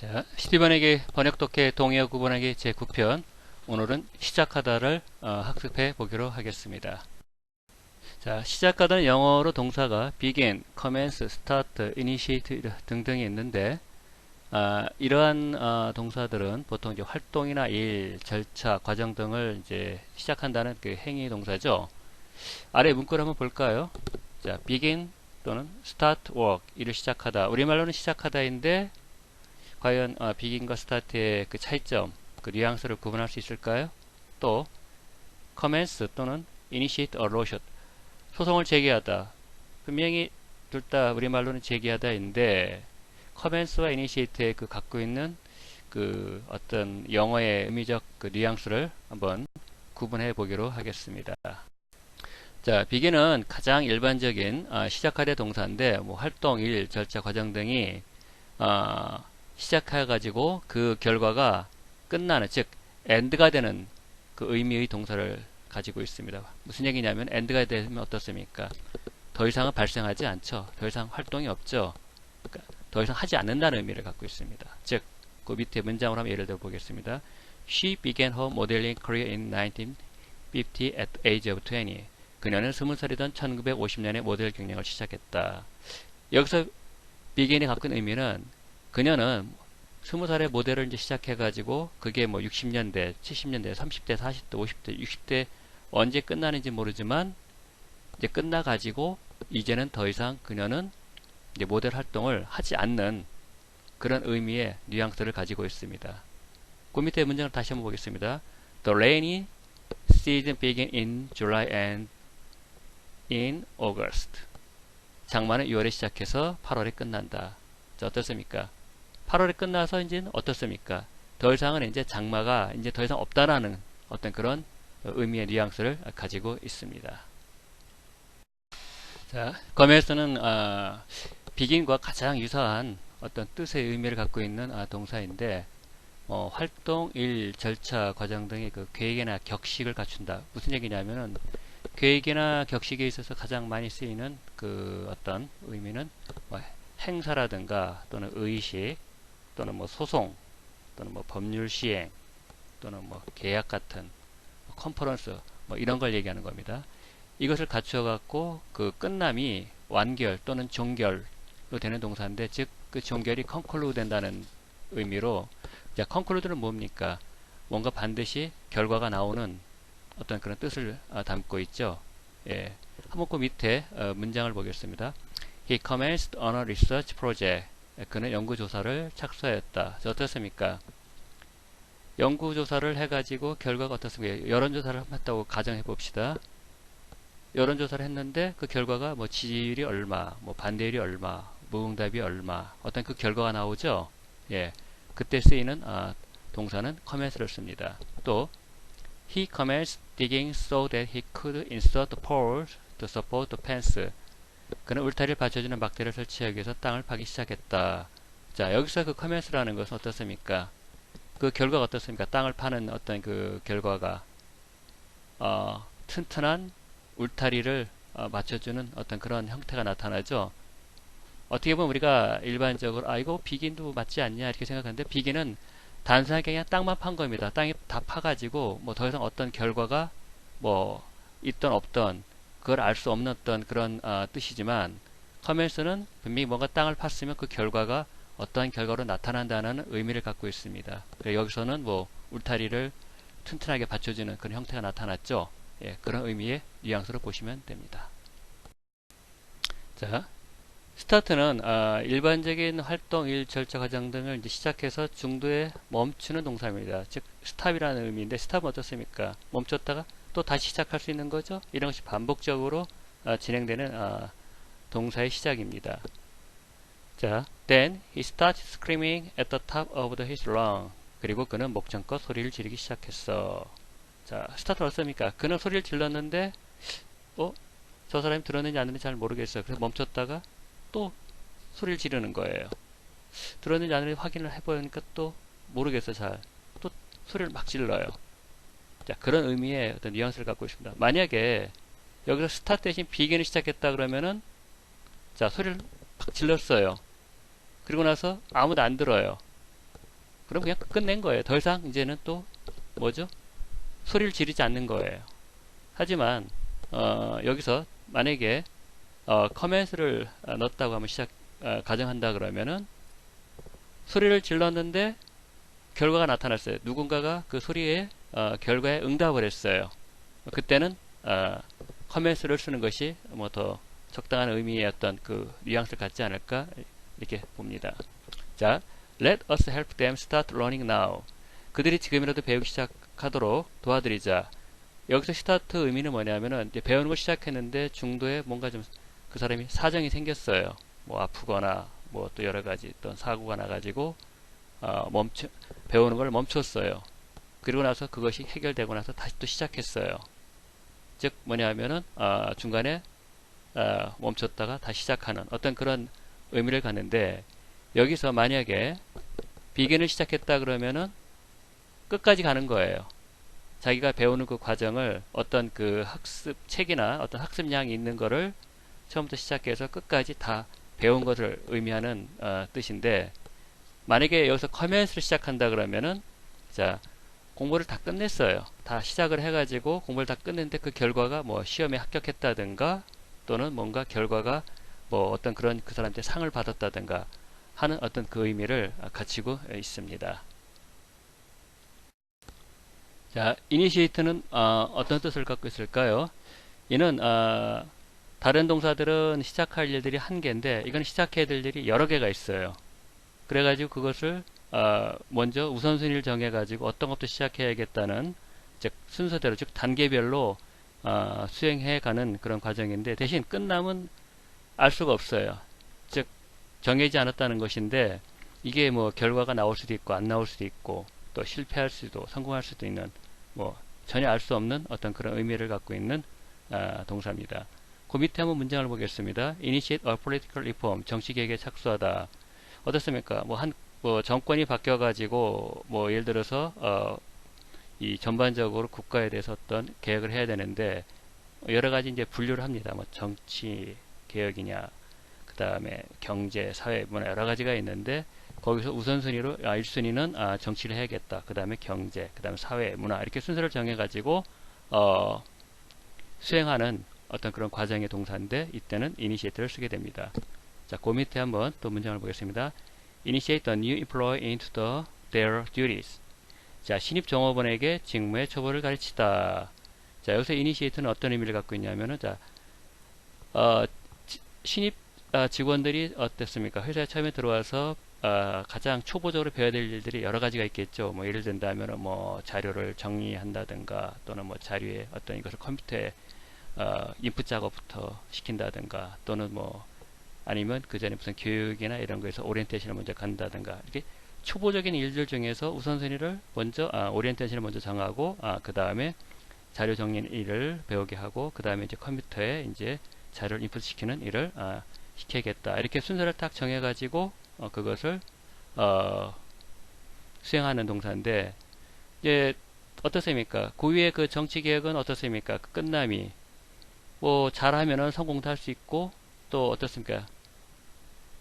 자, 스티븐에게 번역독해 동의어 구분하기 제9편. 오늘은 시작하다를 학습해 보기로 하겠습니다. 자, 시작하다는 영어로 동사가 begin, commence, start, initiate 등등이 있는데 이러한 동사들은 보통 이제 활동이나 일, 절차, 과정 등을 이제 시작한다는 그 행위 동사죠. 아래 문구를 한번 볼까요? 자, begin 또는 start work, 일을 시작하다. 우리말로는 시작하다인데 과연 begin과 start의 그 차이점, 그 뉘앙스를 구분할 수 있을까요? 또 commence 또는 initiate a lawsuit, 소송을 제기하다. 분명히 둘 다 우리말로는 제기하다인데 commence와 initiate의 그 갖고 있는 그 어떤 영어의 의미적 그 뉘앙스를 한번 구분해 보기로 하겠습니다. 자, begin은 가장 일반적인 시작하다 동사인데 뭐 활동, 일, 절차, 과정 등이 시작해가지고 그 결과가 끝나는, 즉 end가 되는 그 의미의 동사를 가지고 있습니다. 무슨 얘기냐면 end가 되면 어떻습니까? 더 이상은 발생하지 않죠. 더 이상 활동이 없죠. 그러니까 더 이상 하지 않는다는 의미를 갖고 있습니다. 즉, 그 밑에 문장으로 한번 예를 들어 보겠습니다. She began her modeling career in 1950 at the age of 20. 그녀는 20살이던 1950년에 모델 경력을 시작했다. 여기서 begin이 갖고 있는 의미는 그녀는 20살에 모델을 이제 시작해가지고 그게 뭐 60년대, 70년대, 30대, 40대, 50대, 60대 언제 끝나는지 모르지만 이제 끝나가지고 이제는 더 이상 그녀는 이제 모델 활동을 하지 않는 그런 의미의 뉘앙스를 가지고 있습니다. 그 밑에 문장을 다시 한번 보겠습니다. The rainy season began in July and in August. 장마는 6월에 시작해서 8월에 끝난다. 자, 어떻습니까? 8월에 끝나서 이제 어떻습니까? 더 이상은 이제 장마가 이제 더 이상 없다라는 어떤 그런 의미의 뉘앙스를 가지고 있습니다. 자, 검에서는 begin과 가장 유사한 어떤 뜻의 의미를 갖고 있는 동사인데 활동, 일, 절차, 과정 등의 그 계획이나 격식을 갖춘다. 무슨 얘기냐면은 계획이나 격식에 있어서 가장 많이 쓰이는 그 어떤 의미는 뭐 행사라든가 또는 의식 또는 뭐 소송 또는 뭐 법률 시행 또는 뭐 계약 같은 컨퍼런스 뭐 이런 걸 얘기하는 겁니다. 이것을 갖추어 갖고 그 끝남이 완결 또는 종결로 되는 동사인데, 즉 그 종결이 conclude 된다는 의미로, 자, conclude는 뭡니까? 뭔가 반드시 결과가 나오는 어떤 그런 뜻을 담고 있죠. 예. 한번 그 밑에 문장을 보겠습니다. He commenced on a research project. 그는 연구조사를 착수하였다. 어떻습니까? 연구조사를 해가지고 결과가 어떻습니까? 여론조사를 했다고 가정해 봅시다. 여론조사를 했는데 그 결과가 뭐 지지율이 얼마, 뭐 반대율이 얼마, 무응답이 얼마, 어떤 그 결과가 나오죠. 예. 그때 쓰이는 동사는 commence를 씁니다. 또 He commenced digging so that he could insert poles to support the fence. 그는 울타리를 받쳐주는 막대를 설치하기 위해서 땅을 파기 시작했다. 자, 여기서 그 commence라는 것은 어떻습니까? 그 결과가 어떻습니까? 땅을 파는 어떤 그 결과가 튼튼한 울타리를 맞춰주는 어떤 그런 형태가 나타나죠. 어떻게 보면 우리가 일반적으로 이거 비긴도 맞지 않냐 이렇게 생각하는데, 비긴은 단순하게 그냥 땅만 판 겁니다. 땅이 다 파가지고 뭐 더 이상 어떤 결과가 뭐 있던 없던 그걸 알 수 없는 어떤 그런 뜻이지만, commence는 분명히 뭔가 땅을 팠으면 그 결과가 어떠한 결과로 나타난다는 의미를 갖고 있습니다. 여기서는 뭐 울타리를 튼튼하게 받쳐주는 그런 형태가 나타났죠. 예, 그런 의미의 뉘앙스로 보시면 됩니다. 자, 스타트는 일반적인 활동, 일, 절차, 과정 등을 이제 시작해서 중도에 멈추는 동사입니다. 즉 스탑이라는 의미인데, 스탑은 어떻습니까? 멈췄다가 또 다시 시작할 수 있는 거죠. 이런 것이 반복적으로 진행되는 동사의 시작입니다. 자, then he started screaming at the top of his lungs. 그리고 그는 목청껏 소리를 지르기 시작했어. 자, 스타트는 어떻습니까? 그는 소리를 질렀는데 저 사람이 들었는지 안 들었는지 잘 모르겠어요. 그래서 멈췄다가 또 소리를 지르는 거예요. 들었는지 안 들었는지 확인을 해보니까 또 모르겠어요. 잘. 또 소리를 막 질러요. 자, 그런 의미의 어떤 뉘앙스를 갖고 있습니다. 만약에 여기서 스타트 대신 비긴을 시작했다 그러면은, 자, 소리를 막 질렀어요. 그리고 나서 아무도 안 들어요. 그럼 그냥 끝낸 거예요. 더 이상 이제는 또 뭐죠? 소리를 지르지 않는 거예요. 하지만 여기서 만약에 커맨스를 넣었다고 하면 가정한다 그러면은 소리를 질렀는데 결과가 나타났어요. 누군가가 그 소리의 결과에 응답을 했어요. 그때는 커맨스를 쓰는 것이 뭐 더 적당한 의미의 어떤 그 뉘앙스를 갖지 않을까 이렇게 봅니다. 자, let us help them start learning now. 그들이 지금이라도 배우기 시작하도록 도와드리자. 여기서 스타트 의미는 뭐냐면은 이제 배우는 걸 시작했는데 중도에 뭔가 좀 그 사람이 사정이 생겼어요. 뭐 아프거나 뭐 또 여러 가지 어떤 사고가 나가지고 배우는 걸 멈췄어요. 그리고 나서 그것이 해결되고 나서 다시 또 시작했어요. 즉 뭐냐면은 중간에 멈췄다가 다시 시작하는 어떤 그런 의미를 갖는데 여기서 만약에 비긴을 시작했다 그러면은 끝까지 가는 거예요. 자기가 배우는 그 과정을 어떤 그 학습 책이나 어떤 학습량이 있는 거를 처음부터 시작해서 끝까지 다 배운 것을 의미하는 뜻인데 만약에 여기서 커맨스를 시작한다 그러면은 자 공부를 다 끝냈어요. 다 시작을 해가지고 공부를 다 끝냈는데 그 결과가 뭐 시험에 합격했다든가 또는 뭔가 결과가 뭐 어떤 그런 그 사람한테 상을 받았다든가 하는 어떤 그 의미를 갖추고 있습니다. 자, initiate는 어떤 뜻을 갖고 있을까요? 이는 다른 동사들은 시작할 일들이 한 개인데 이건 시작해야 될 일이 여러 개가 있어요. 그래가지고 그것을 먼저 우선순위를 정해가지고 어떤 것도 시작해야겠다는 즉 순서대로 즉 단계별로 수행해가는 그런 과정인데 대신 끝남은 알 수가 없어요. 즉 정해지지 않았다는 것인데 이게 뭐 결과가 나올 수도 있고 안 나올 수도 있고 또 실패할 수도 성공할 수도 있는 뭐 전혀 알 수 없는 어떤 그런 의미를 갖고 있는 동사입니다. 그 밑에 한번 문장을 보겠습니다. Initiate a political reform. 정치개혁에 착수하다. 어떻습니까? 뭐 정권이 바뀌어가지고 뭐 예를 들어서 이 전반적으로 국가에 대해서 어떤 개혁을 해야 되는데 여러 가지 이제 분류를 합니다. 뭐 정치 개혁이냐, 그 다음에 경제, 사회, 문화 여러 가지가 있는데 거기서 우선순위로 1순위는 정치를 해야겠다. 그 다음에 경제, 그 다음에 사회, 문화 이렇게 순서를 정해가지고 수행하는 어떤 그런 과정의 동사인데 이때는 initiate를 쓰게 됩니다. 자, 그 밑에 한번 또 문장을 보겠습니다. Initiate the new employee into their duties. 자, 신입 종업원에게 직무의 처벌을 가르치다. 자, 여기서 initiate는 어떤 의미를 갖고 있냐면은 자, 신입 직원들이 어땠습니까? 회사에 처음에 들어와서 가장 초보적으로 배워야 될 일들이 여러 가지가 있겠죠. 뭐 예를 든다면 뭐 자료를 정리한다든가 또는 뭐 자료에 어떤 이것을 컴퓨터에 인풋 작업부터 시킨다든가 또는 뭐 아니면 그 전에 무슨 교육이나 이런 거에서 오리엔테이션을 먼저 간다든가 이렇게 초보적인 일들 중에서 우선순위를 먼저 오리엔테이션을 먼저 정하고 그 다음에 자료 정리 일을 배우게 하고 그 다음에 이제 컴퓨터에 이제 자료를 인풋 시키는 일을 시켜야겠다 이렇게 순서를 딱 정해가지고 그것을 수행하는 동사인데 이제 어떻습니까? 그 위에 그 정치 개혁은 어떻습니까? 그 끝남이 뭐 잘하면은 성공도 할 수 있고 또 어떻습니까?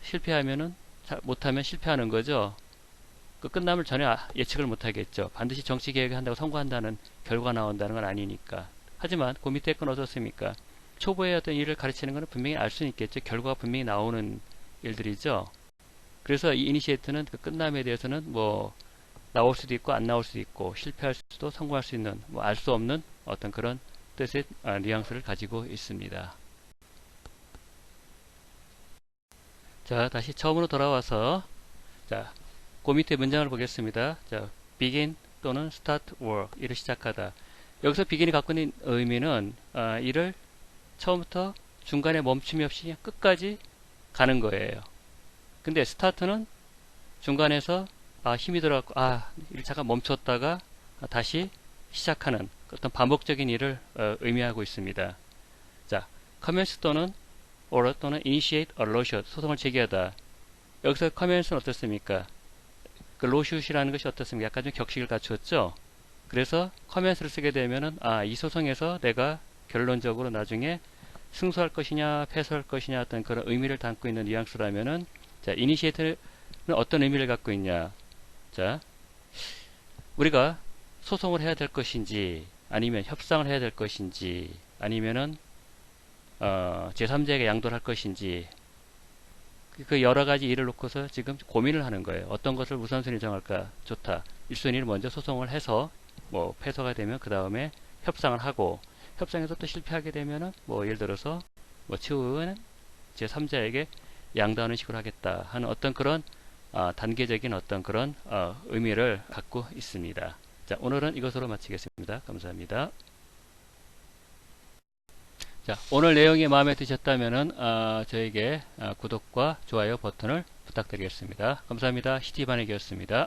실패하면은 못하면 실패하는 거죠. 그 끝남을 전혀 예측을 못하겠죠. 반드시 정치 개혁을 한다고 성공한다는 결과 나온다는 건 아니니까. 하지만 그 밑에 건 어떻습니까? 초보의 어떤 일을 가르치는 것은 분명히 알 수는 있겠죠. 결과가 분명히 나오는 일들이죠. 그래서 이 이니시에이트는 그 끝남에 대해서는 뭐 나올 수도 있고 안 나올 수도 있고 실패할 수도 성공할 수 있는 뭐 알 수 없는 어떤 그런 뜻의 뉘앙스를 가지고 있습니다. 자, 다시 처음으로 돌아와서 자, 그 밑에 문장을 보겠습니다. 자, begin 또는 start work 일을 시작하다. 여기서 begin이 갖고 있는 의미는 일을 처음부터 중간에 멈춤이 없이 그냥 끝까지 가는 거예요. 근데 start는 중간에서 힘이 들어갖고 일 잠깐 멈췄다가 다시 시작하는 어떤 반복적인 일을 의미하고 있습니다. 자, commence 또는 or 또는 initiate a lawsuit 소송을 제기하다. 여기서 commence는 어떻습니까? 그 lawsuit이라는 것이 어떻습니까? 약간 좀 격식을 갖추었죠. 그래서 commence를 쓰게 되면은 이 소송에서 내가 결론적으로 나중에 승소할 것이냐 패소할 것이냐 어떤 그런 의미를 담고 있는 뉘앙스라면은 자, initiate는 어떤 의미를 갖고 있냐? 자, 우리가 소송을 해야 될 것인지 아니면 협상을 해야 될 것인지 아니면은 제3자에게 양도를 할 것인지 그 여러 가지 일을 놓고서 지금 고민을 하는 거예요. 어떤 것을 우선순위 정할까? 좋다. 1순위를 먼저 소송을 해서 뭐 패소가 되면 그 다음에 협상을 하고 협상에서 또 실패하게 되면은 뭐 예를 들어서 뭐 추후에는 제3자에게 양도하는 식으로 하겠다 하는 어떤 그런 단계적인 어떤 그런 의미를 갖고 있습니다. 자, 오늘은 이것으로 마치겠습니다. 감사합니다. 자, 오늘 내용이 마음에 드셨다면은 저에게 구독과 좋아요 버튼을 부탁드리겠습니다. 감사합니다. 시티반익이었습니다.